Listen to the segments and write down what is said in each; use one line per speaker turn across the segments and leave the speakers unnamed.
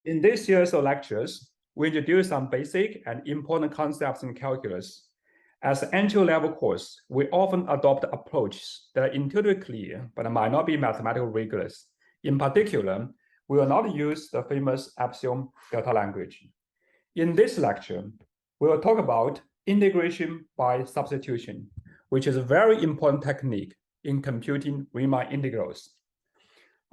In this series of lectures, we introduce some basic and important concepts in calculus. As an entry-level course, we often adopt approaches that are intuitively clear but might not be mathematically rigorous. In particular, we will not use the famous epsilon delta language. In this lecture, we will talk about integration by substitution, which is a very important technique in computing Riemann integrals.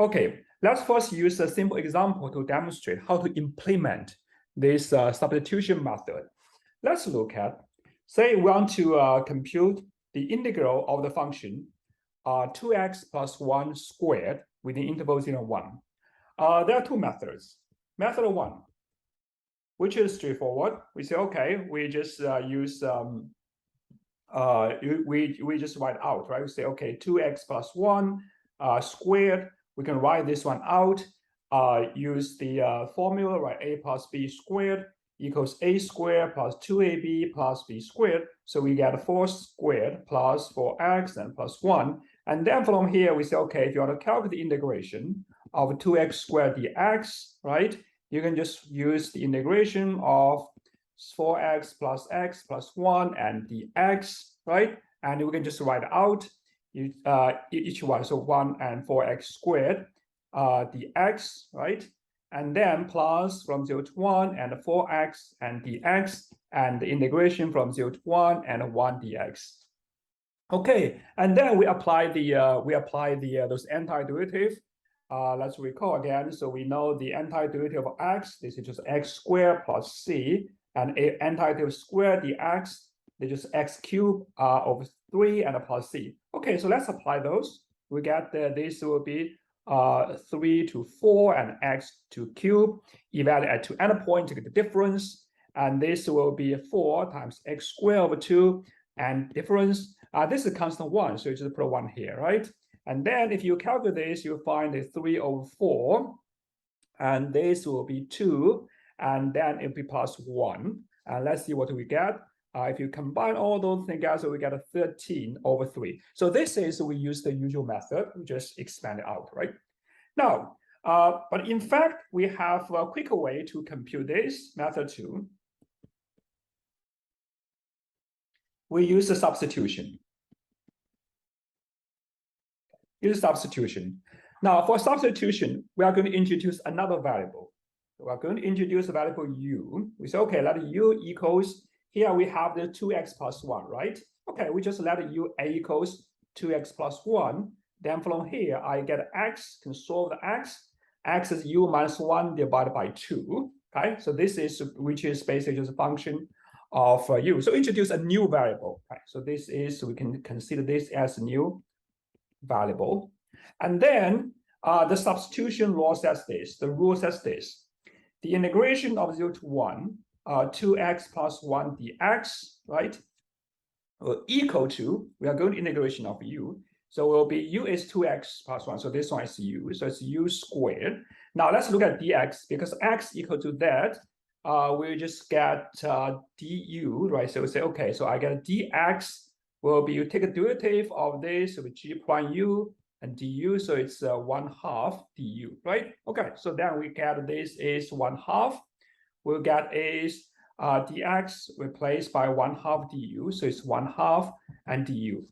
Okay, let's first use a simple example to demonstrate how to implement this substitution method. Let's look at, say we want to compute the integral of the function 2x plus 1 squared within interval 0, 1. There are two methods. Method 1, which is straightforward. We say, okay, we just use, we just write out, right? We say, okay, 2x plus 1 squared. We can write this one out, use the formula, right? A plus b squared equals a squared plus 2ab plus b squared. So we get 4 squared plus 4x and plus 1. And then from here, we say, okay, if you want to calculate the integration of 2x squared dx, right? You can just use the integration of 4x plus x plus 1 and dx, right? And we can just write out each one, so 1 and 4x squared dx, right? And then plus from 0 to 1 and 4x and dx, and the integration from 0 to 1 and 1 dx. Okay, and then we apply the those antiderivative. Let's recall again. So we know the antiderivative of x, this is just x squared plus c, and antiderivative squared dx, this is just x cubed over 3 and plus c. Okay, so let's apply those. We get this will be 3 to 4 and x to cube. Evaluate at two endpoints to get the difference. And this will be 4 times x squared over 2 and difference. This is constant 1, so you just put 1 here, right? And then if you calculate this, you'll find the 3 over 4. And this will be 2. And then it'll be plus 1. And let's see what we get. If you combine all those things together, we get a 13 over 3. So this is we use the usual method, we just expand it out, right? Now, but in fact, we have a quicker way to compute this, method 2. We use the substitution. Use substitution. Now, for substitution, we are going to introduce another variable. We are going to introduce a variable u. We say, okay, let u equals, here we have the 2x plus 1, right? Okay, we just let u a equals 2x plus 1. Then from here, I get x, can solve the x. X is u minus 1 divided by 2. Okay, so this is, which is basically just a function of u. So introduce a new variable. Okay? So this is, we can consider this as a new variable. And then the substitution law says this, the rule says this. The integration of 0 to 1, 2x plus 1 dx, right, equal to, we are going to integration of u. So it will be u is 2x plus 1. So this one is u. So it's u squared. Now let's look at dx. Because x equal to that, we just get du, right? So we say, okay, so I get dx will be, you take a derivative of this, so g prime u and du. So it's 1/2 du, right? Okay, so then we get this is 1/2. We'll get is dx replaced by 1/2 du, so it's 1/2 and du.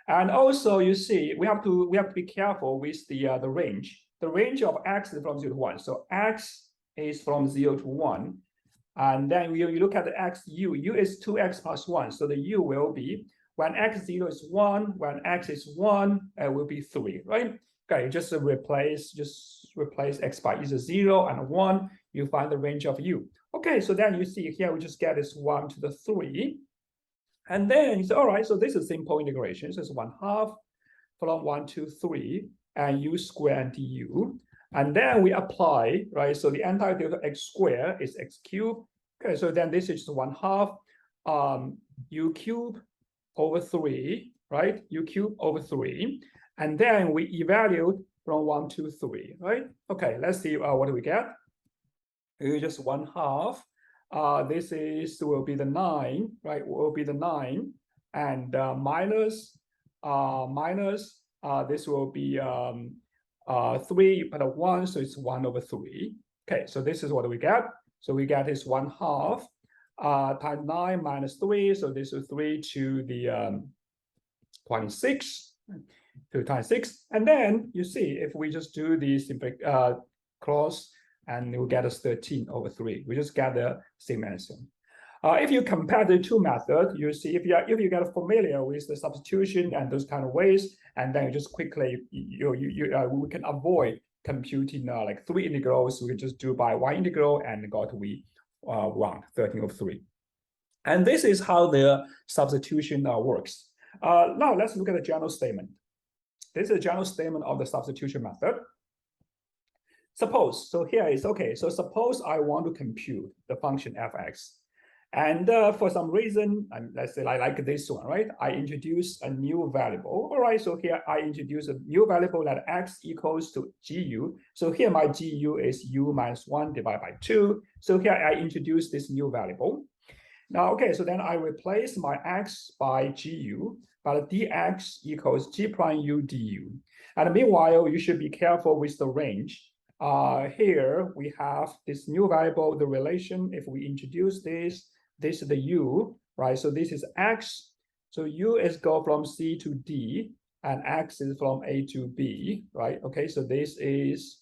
And also, you see, we have to be careful with the range. The range of x is from 0 to 1. So x is from 0 to 1, and then you look at the x u is 2x plus 1. So the u will be when x0 is 1, when x is 1, it will be 3, right? Okay, just replace x by either 0 and 1. You find the range of u. Okay, so then you see here we just get this 1 to the 3. And then you say, all right, so this is simple integration. So it's 1/2 from 1 to 3 and u squared and du. And then we apply, right? So the antiderivative of x squared is x cubed. Okay, so then this is 1/2 u cubed over 3, right? U cubed over 3. And then we evaluate from 1 to 3, right? Okay, let's see what do we get. It's just 1/2. This will be the 9, right? Will be the 9, and minus this will be 3 but 1, so it's 1 over 3. Okay, so this is what we get. So we get is 1/2 times 9 minus 3. So this is 3 to the 26 to times 6. And then you see if we just do the simple cross, and we'll get us 13/3. We just get the same answer. If you compare the two methods, you see if you get familiar with the substitution and those kind of ways, and then you just quickly we can avoid computing like 3 integrals. We can just do by 1 integral and got we 13/3. And this is how the substitution works. Now let's look at the general statement. This is a general statement of the substitution method. Suppose, so here is, okay, so suppose I want to compute the function fx. And for some reason, let's say like this one, right? I introduce a new variable. All right, so here I introduce a new variable that x equals to gu. So here my gu is u minus 1 divided by 2. So here I introduce this new variable. Now, okay, so then I replace my x by gu, but dx equals g prime u du. And meanwhile, you should be careful with the range. Here we have this new variable, the relation. If we introduce this is the u, right? So this is x. So u is go from c to d, and x is from a to b, right? Okay, so this is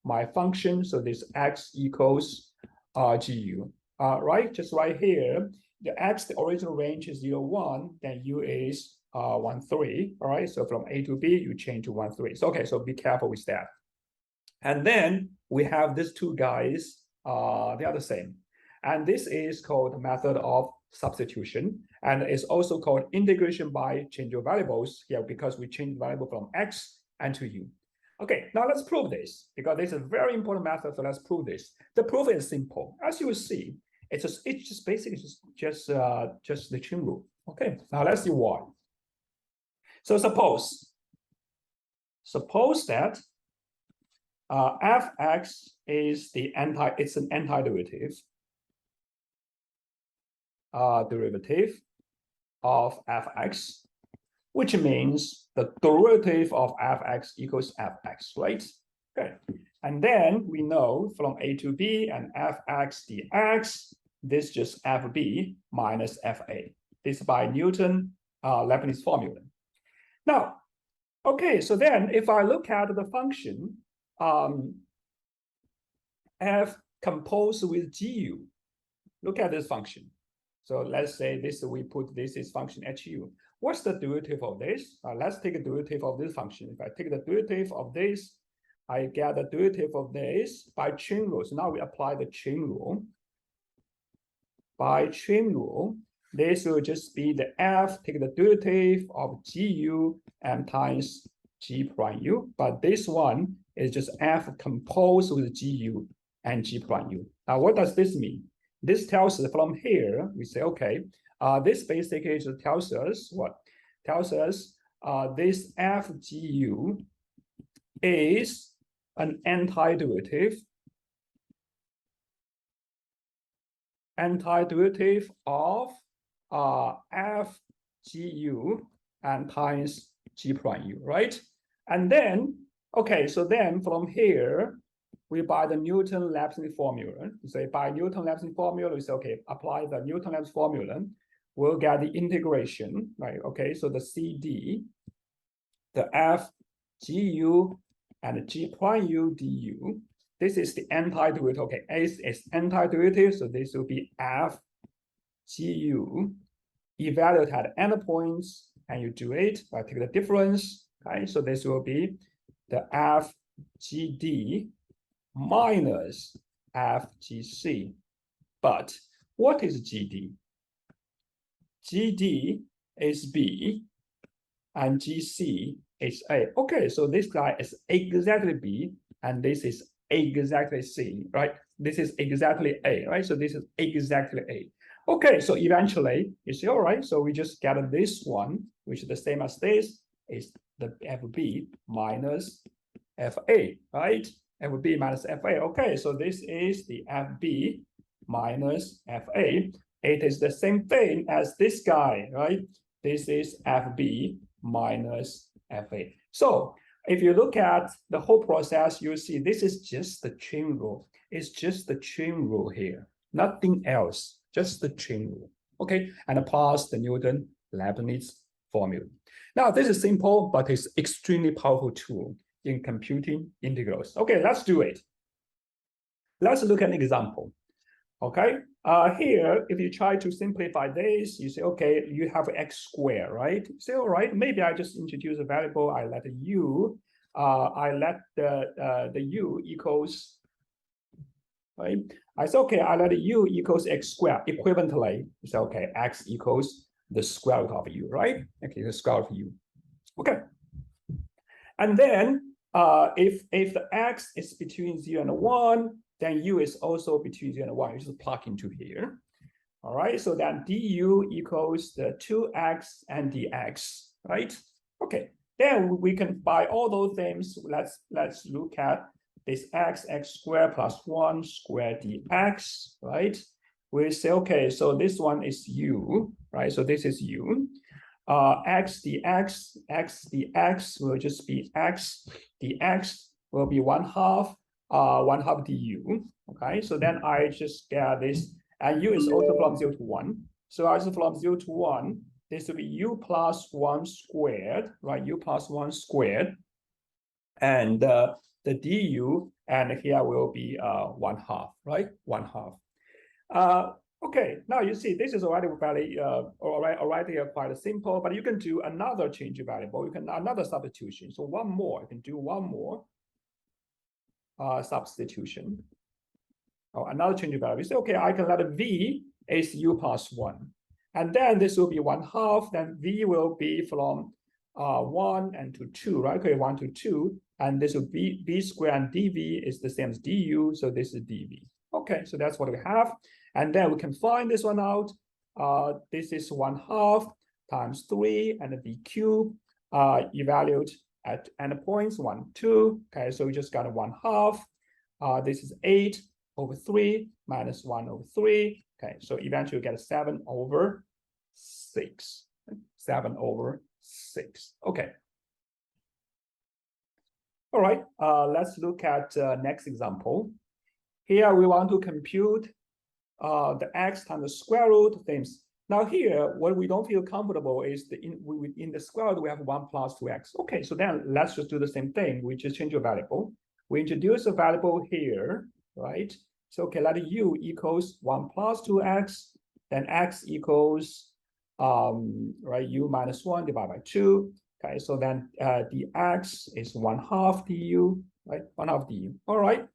my function. So this x equals gu, right? Just right here, the x, the original range is 0, 1, then u is 1, 3, all right? So from a to b, you change to 1, 3. So okay, so be careful with that. And then we have these two guys, they are the same. And this is called the method of substitution. And it's also called integration by change of variables here, because we change the variable from x and to u. Okay, now let's prove this, because this is a very important method. So let's prove this. The proof is simple. As you will see, it's just basically just the chain rule. Okay, now let's see why. So suppose that fx is it's an antiderivative derivative of fx, which means the derivative of fx equals fx, right? Okay, and then we know from a to b and fx dx, this just fb minus fa. This by Newton-Raphson Formula. Now, okay, so then if I look at the function f composed with gu, look at this function. So let's say this, we put this is function hu. What's the derivative of this? Let's take a derivative of this function. If I take the derivative of this, I get the derivative of this by chain rule. So now we apply the chain rule. By chain rule, this will just be the f, take the derivative of gu and times g prime u. But this one is just f composed with gu and g prime u. Now, what does this mean? This tells us from here, we say, okay, this basically just tells us what? Tells us this fgu is an antiderivative of fgu and times g prime u, right? And then, okay, so then from here, we by the Newton-Raphson formula. So by Newton-Raphson formula, we say, okay, apply the Newton-Raphson formula, we'll get the integration, right? Okay, so the CD, the fgu and g prime u du. This is the antiderivative. Okay, A is antiderivative, so this will be fgu evaluate at endpoints, and you do it by take the difference. Okay, so this will be the fgd minus fgc. But what is gd? Gd is b and gc is a. Okay, so this guy is exactly b and this is exactly c, right? This is exactly a, right? So this is exactly a. Okay, so eventually you see, all right, so we just get this one, which is the same as this, is the fb minus fa, right? fb minus fa. Okay, so this is the fb minus fa. It is the same thing as this guy, right? This is fb minus fa. So if you look at the whole process, you'll see this is just the chain rule. It's just the chain rule here, nothing else, just the chain rule. Okay, and plus the Newton-Raphson formula. Now, this is simple, but it's extremely powerful tool in computing integrals. Okay, let's do it. Let's look at an example. Okay, here, if you try to simplify this, you say, okay, you have x squared, right? You say, all right, maybe I just introduce a variable, I let u, I let the u equals, right? I say, okay, I let u equals x squared. Equivalently, you say, okay, x equals the square root of u, right? Okay, the square root of u. Okay. And then if the x is between 0 and 1, then u is also between 0 and 1. You just plug into here. All right, so then du equals the 2x and dx, right? Okay, then we can, by all those things, let's look at this x squared plus 1 squared dx, right? We say, okay, so this one is u, right? So this is u. X dx will just be x dx will be 1/2 du. Okay, so then I just get this, and u is also from 0 to 1. So as from 0 to 1, this will be u plus 1 squared, right? U plus 1 squared, and the du, and here will be 1/2, right? 1/2. Okay, now you see this is already very already quite simple, but you can do another change variable. You can another substitution. So one more, you can do one more substitution. Or another change variable. You say, okay, I can let v is u plus 1, and then this will be 1/2. Then v will be from 1 and to 2, right? Okay, 1 to 2, and this will be v squared, and dv is the same as du, so this is dv. Okay, so that's what we have. And then we can find this one out. This is 1/2 times 3 and v cubed, evaluate at endpoints 1, 2. Okay, so we just got a 1/2. This is 8 over 3 minus 1 over 3. Okay, so eventually we get a 7 over 6. 7 over 6. Okay. All right, let's look at next example. Here we want to compute the x times the square root things. Now here, what we don't feel comfortable is in the square root, we have 1 plus 2x. Okay, so then let's just do the same thing. We just change a variable. We introduce a variable here, right? So okay, let u equals 1 plus 2x, then x equals, right, u minus 1 divided by 2. Okay, so then dx is 1/2 du, right? 1/2 du. All right.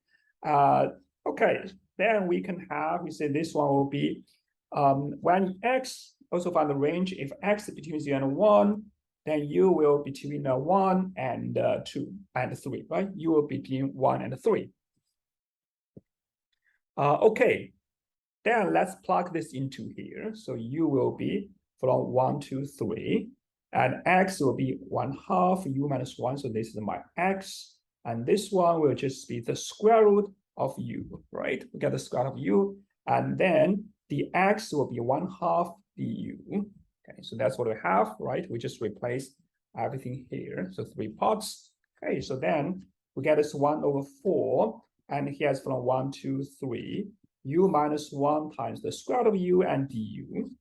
Okay, then we can have, we say this one will be when x, also find the range, if x is between 0 and 1, then u will be between 1 and 2 and 3, right? U will be between 1 and 3. Okay, then let's plug this into here. So u will be from 1 to 3, and x will be 1/2 u minus 1. So this is my x, and this one will just be the square root of u, right? We get the square root of u, and then the x will be 1/2 du. Okay, so that's what we have, right? We just replace everything here. So 3 parts. Okay, so then we get this 1 over 4, and here's from 1 to 3, u minus 1 times the square root of u and du.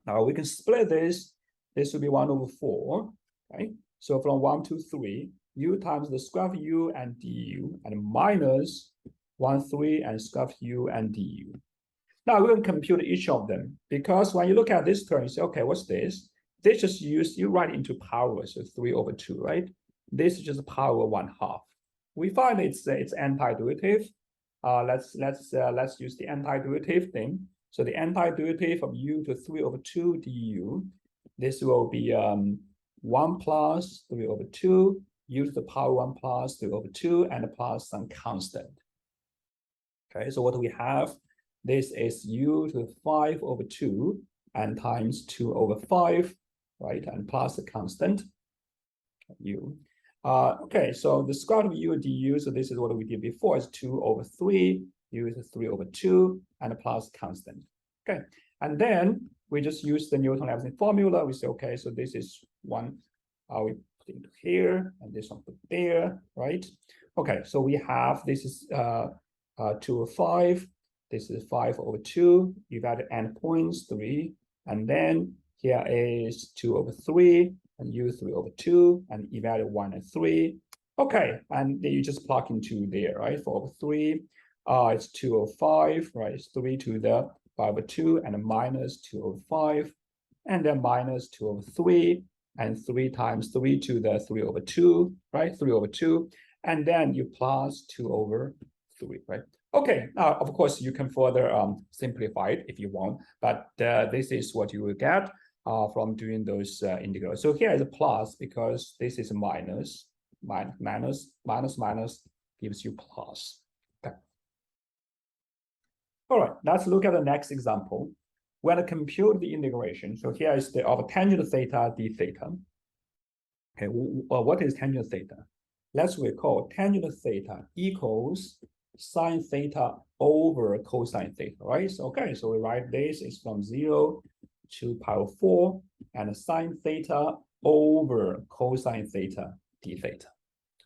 Now we can split this. This will be 1 over 4, okay? So from 1 to 3, u times the square of u and du, and minus 1, 3, and square of u and du. Now we can compute each of them, because when you look at this term, you say, okay, what's this? This just you write into power, so 3 over 2, right? This is just power 1/2. We find it's antiderivative. Let's use the antiderivative thing. So the antiderivative of u to 3 over 2 du, this will be 1 plus 3 over 2, u to the power 1 plus 3 over 2, and plus some constant. Okay, so what do we have? This is u to the 5 over 2 and times 2 over 5, right? And plus the constant, u. Okay, so the square root of u du, so this is what we did before, is 2 over 3, u is 3 over 2, and plus constant. Okay, and then we just use the Newton-Raphson formula. We say, okay, so this is 1, we into here, and this one put there, right? Okay, so we have, this is 2 over 5, this is 5 over 2, you got endpoints 3, and then here is 2 over 3, and u 3 over 2, and evaluate 1 and 3. Okay, and then you just plug into there, right? 4 over 3, it's 2 over 5, right? It's 3 to the 5 over 2, and minus 2 over 5, and then minus 2 over 3, and 3 times 3 to the 3 over 2, right? 3 over 2, and then you plus 2 over 3, right? Okay, of course, you can further simplify it if you want, but this is what you will get from doing those integrals. So here is a plus because this is minus, minus gives you plus. Okay. All right, let's look at the next example. We're going to compute the integration. So here is the of tangent theta d theta. Okay, well, what is tangent theta? Let's recall tangent theta equals sine theta over cosine theta, right? So, okay, so we write this is from 0 to pi over 4, and sine theta over cosine theta d theta,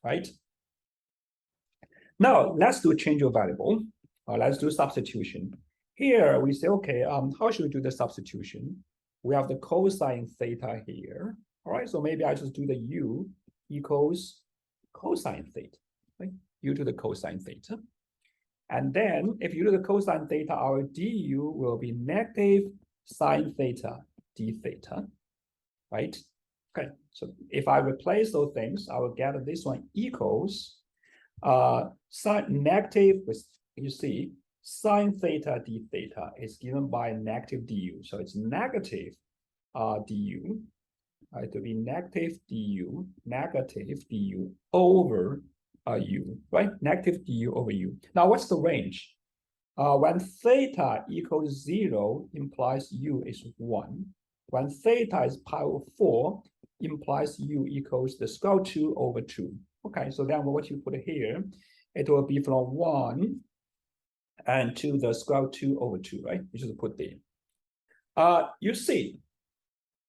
right? Now, let's do change of variable. Let's do substitution. Here, we say, okay, how should we do the substitution? We have the cosine theta here, all right? So maybe I just do the u equals cosine theta, right? U to the cosine theta. And then if you do the cosine theta, our du will be negative sine theta d theta, right? Okay, so if I replace those things, I will get this one equals sine negative with, you see, sine theta d theta is given by negative du. So it's negative du, right? To be negative du over u, right? Negative du over u. Now, what's the range? When theta equals 0 implies u is 1. When theta is pi over 4 implies u equals the square root 2 over 2. Okay, so then what you put here, it will be from 1 and to the square root 2 over 2, right? You just put there. You see,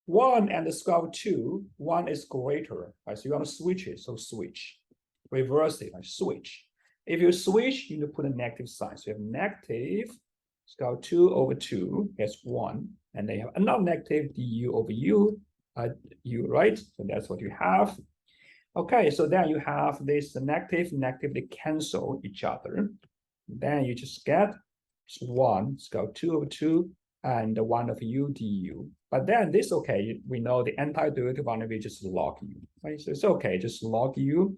1 and the square root 2, 1 is greater, right? So you want to switch it, so switch. Reverse it, right? Switch. If you switch, you need to put a negative sign. So you have negative square root 2 over 2, that's 1. And then you have another negative du over u, right? So that's what you have. Okay, so then you have this negative, they cancel each other. Then you just get 1 square root 2 over 2 and 1 of u du. But then this, okay, we know the antiderivative on it is just log u, right? So it's okay, just log u,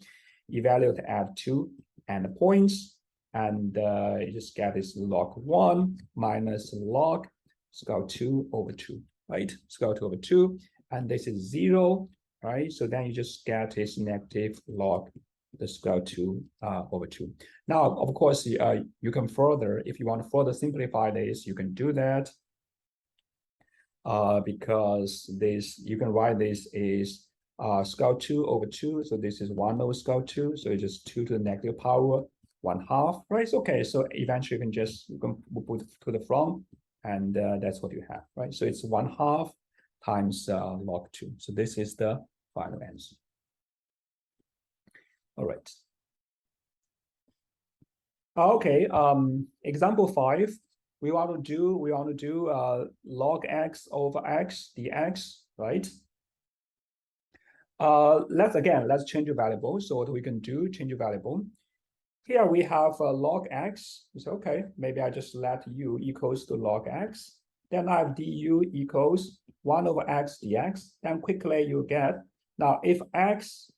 evaluate at 2 endpoints, and you just get this log 1 minus log square root 2 over 2, right? Square root 2 over 2, and this is 0, right? So then you just get this negative log the square root 2 over 2. Now, of course, you can further, if you want to further simplify this, you can do that. Because this, you can write this is square root 2 over 2. So this is 1 over square root 2. So it's just 2 to the negative power 1/2, right? So, okay, so eventually you can put to the front, and that's what you have, right? So it's 1/2 times log 2. So this is the final answer. All right. Okay, example 5. We want to do log x over x dx, right? Let's change a variable. So what we can do, change a variable. Here we have log x. So okay, maybe I just let u equals to log x. Then I have du equals 1 over x dx. Then quickly you get, now if x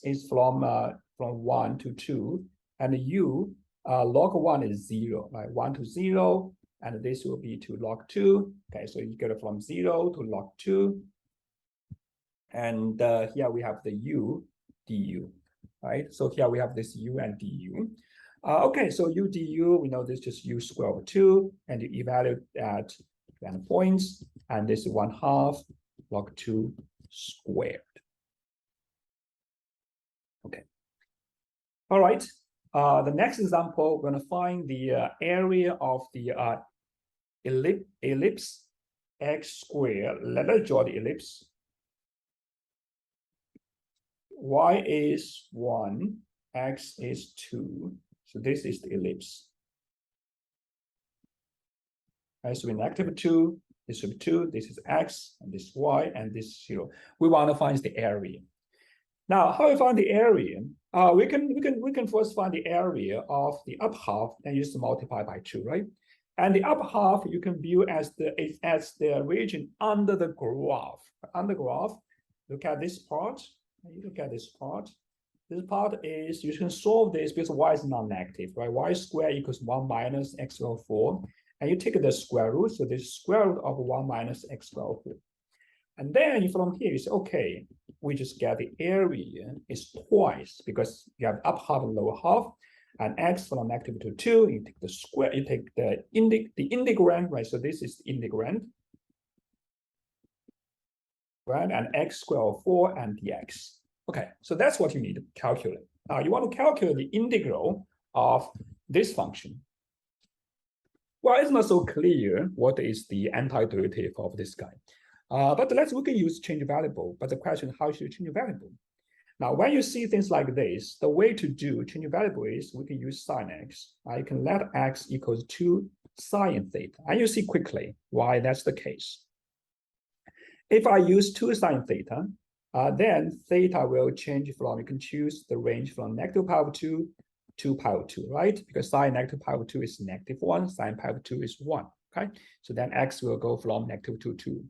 is from 1 to 2, and u log 1 is 0, right? 1 to 0, and this will be to log 2. Okay, so you get it from 0 to log 2. And here we have the u du, right? So here we have this u and du. Okay, so u du, we know this is just u squared over 2, and you evaluate at endpoints, and this is 1/2 log 2 squared. Okay. All right. The next example, we're going to find the area of the ellipse x squared. Let's draw the ellipse. y is 1, x is 2. So this is the ellipse. Right, so in -2, this should be 2, this is x, and this y, and this is 0. We want to find the area. Now, how we find the area? We can first find the area of the up half and just multiply by 2, right? And the up half you can view as the region under the graph. On the graph, look at this part. You look at this part. This part is, you can solve this because y is non-negative, right? Y squared equals 1 minus x squared 4. And you take the square root, so this square root of 1 minus x squared 4. And then from here, you say, okay, we just get the area is twice because you have up half and lower half, and x from negative to 2, you take the square, you take the integrand, right? So this is the integrand, right? And x squared of 4 and dx. Okay, so that's what you need to calculate. Now you want to calculate the integral of this function. Well, it's not so clear what is the antiderivative of this guy. But we can use change variable. But the question is, how should you change variable? Now, when you see things like this, the way to do change variable is we can use sine x. I can let x equals 2 sine theta. And you see quickly why that's the case. If I use 2 sine theta, then theta will change from, you can choose the range from negative pi over 2 to pi over 2, right? Because sine negative pi over 2 is -1, sine pi over 2 is 1, okay? So then x will go from -2 to 2.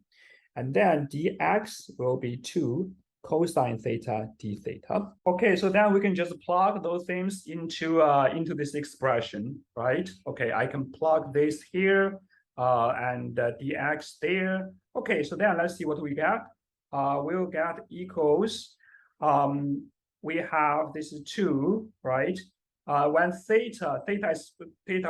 And then dx will be 2 cosine theta d theta. Okay, so then we can just plug those things into this expression, right? Okay, I can plug this here and dx there. Okay, so then let's see what we get. We'll get equals, we have this is 2, right? When theta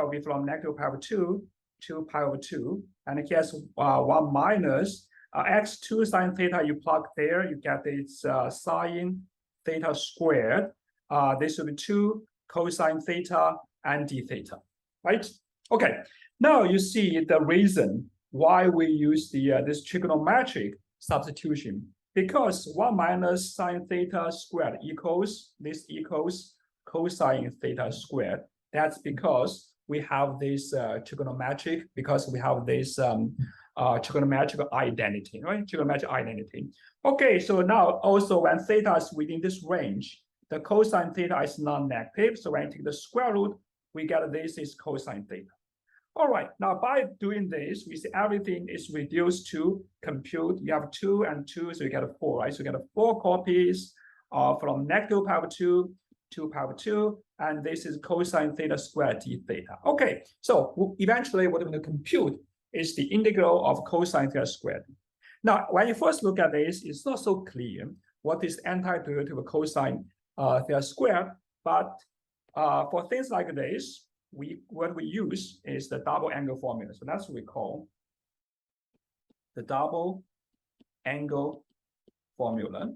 will be from negative pi over 2 to pi over 2, and here's 1 minus x2 sine theta, you plug there, you get this sine theta squared. This will be 2 cosine theta and d theta, right? Okay, now you see the reason why we use this trigonometric substitution, because 1 minus sine theta squared equals cosine theta squared. That's because we have this trigonometric, because we have this trigonometric identity, right? Trigonometric identity. Okay, so now also when theta is within this range, the cosine theta is non-negative. So when you take the square root, we get this is cosine theta. All right, now by doing this, we see everything is reduced to compute. You have 2 and 2, so you get a 4, right? So you get 4 copies from negative pi over 2 to pi over 2, and this is cosine theta squared d theta. Okay, so eventually what we're going to compute is the integral of cosine theta squared. Now, when you first look at this, it's not so clear what is antiderivative of cosine theta squared, but for things like this, what we use is the double angle formula. So that's what we call the double angle formula,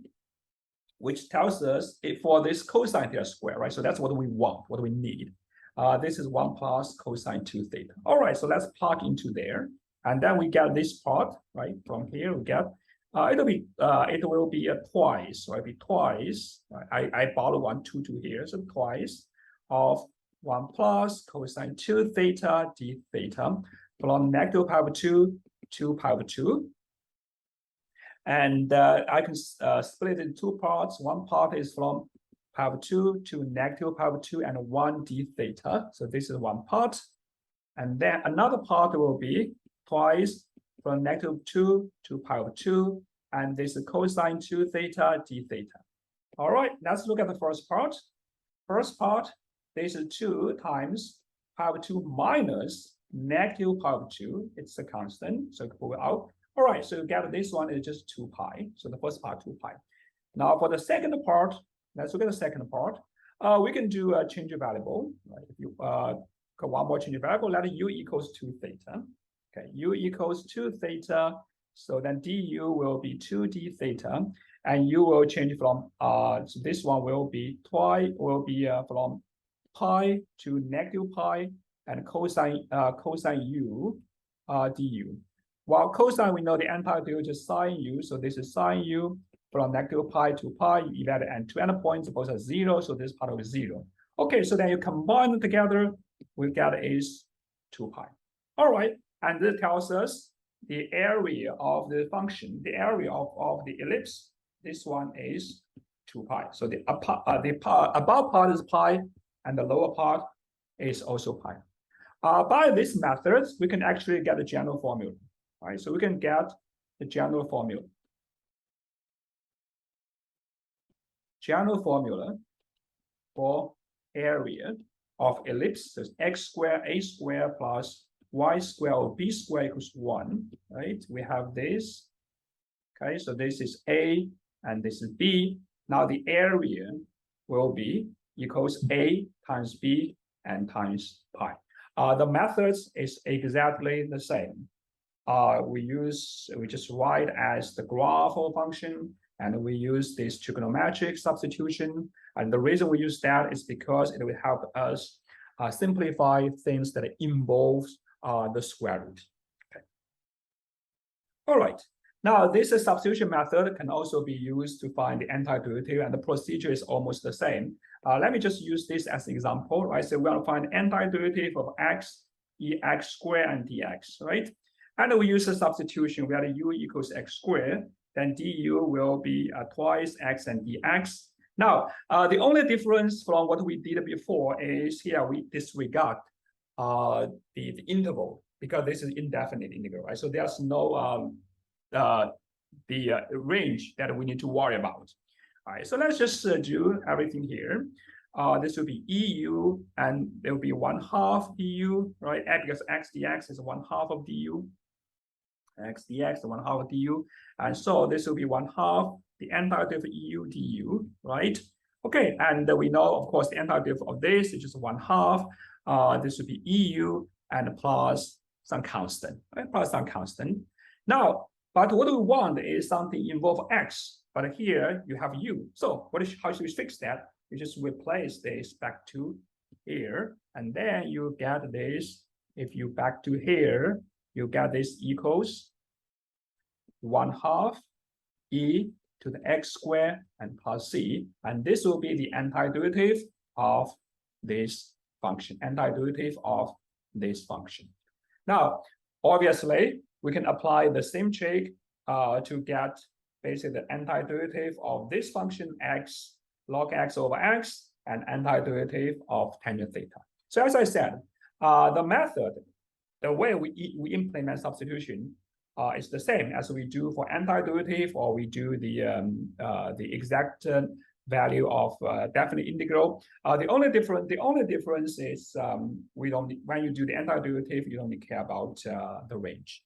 which tells us for this cosine theta squared, right? So that's what we want, what we need. This is 1 plus cosine 2 theta. All right, so let's plug into there. And then we get this part, right? From here, we get, it will be twice, so it'll be twice. I borrow 1, 2, 2 here, so twice of 1 plus cosine 2 theta d theta from negative pi over 2 to pi over 2. And I can split it in 2 parts. One part is from pi over 2 to negative pi over 2 and 1 d theta. So this is one part. And then another part will be twice from negative 2 to pi over 2. And this is cosine 2 theta d theta. All right, let's look at the first part. First part, this is 2 times pi over 2 minus negative pi over 2. It's a constant, so pull it out. All right, so you get this one is just 2 pi. So the first part, 2 pi. Now for the second part, let's look at the second part. We can do a change variable. Right? If you got one more change variable, let u equals 2 theta. Okay, u equals 2 theta. So then du will be 2d theta, and u will change from so this one will be from pi to negative pi, and cosine u du. While cosine, we know the antiderivative is sine u, so this is sine u from negative pi to pi, you evaluate and two endpoints, both are 0, so this part is 0. Okay, so then you combine them together, we get is 2 pi. All right, and this tells us the area of the function, the area of the ellipse, this one is 2 pi. So the above part is pi, and the lower part is also pi. By this method, we can actually get the general formula. Right? So we can get the general formula. General formula for area of ellipse is x squared a squared plus y squared or b squared equals 1. Right? We have this. Okay, so this is a and this is b. Now the area will be equals a times b and times pi. The methods is exactly the same. We just write as the graph of function, and we use this trigonometric substitution. And the reason we use that is because it will help us simplify things that involve the square root. Okay. All right. Now, this substitution method can also be used to find the antiderivative, and the procedure is almost the same. Let me just use this as an example, right? So we want to find antiderivative of x, ex squared, and dx, right? And we use the substitution. We have u equals x squared, then du will be twice x and dx. Now, the only difference from what we did before is here we disregard the interval, because this is indefinite integral, right? So there's no range that we need to worry about. All right, so let's just do everything here. This will be EU, and there will be 1/2 du, right? Because x dx is 1/2 of du. X dx is 1/2 of du, and so this will be 1/2 the antiderivative EU du, right? Okay, and we know, of course, the antiderivative of this is just 1/2. This would be EU and plus some constant, right? Plus some constant. Now, but what we want is something involve x, but here you have u. So how should we fix that? You just replace this back to here, and then you get this. If you back to here, you get this equals 1/2 e to the x squared and plus c, and this will be the antiderivative of this function, antiderivative of this function. Now, obviously, we can apply the same trick to get basically the antiderivative of this function x log x over x and antiderivative of tangent theta. So as I said, the method, the way we implement substitution is the same as we do for antiderivative, or we do the exact value of definite integral. The only difference is we don't, when you do the antiderivative, you don't care about the range.